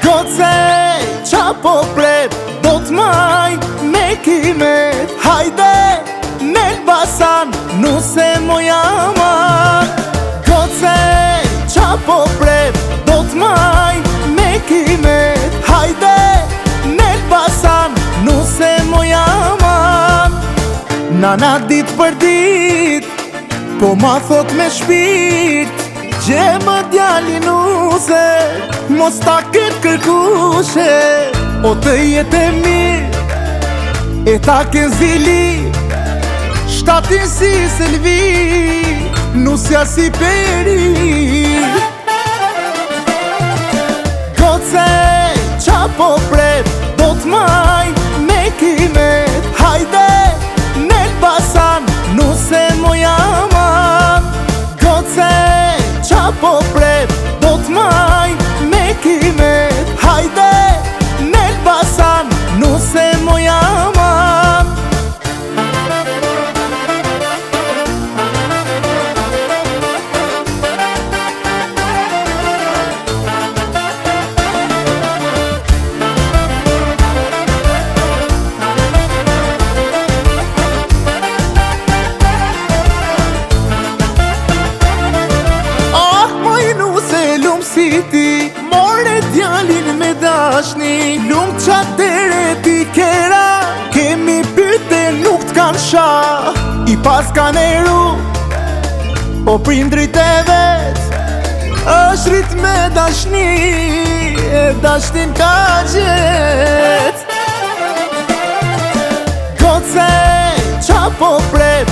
Goce, qa po pret, do t'maj me kimet. Hajde, n'Elbasan, nu se moja man. Goce, qa po pret, do t'maj me kimet. Hajde, n'Elbasan, nu se moja man. Nana dit për dit, po ma thot me shpirt, gje më djali nuse, mos ta këtë kërkushe. O të jetë e mirë, e ta ken zili, shtatin si selvi, nusja si peri. Goce, qa po pret, do t'maj me kimet. Hajde, n'Elbasan, nuse moja man. Goce, qa po pret, do t'maj me kimet. Hajde, n'Elbasan, nuse moja man. More djalin me dashni, lumë qatere ti kera, kemi pyte nuk t'kan sha. I pas kan eru, o prindrit e vet, është rrit me dashni, e dashnin ka gjet. Goce, qa po pret,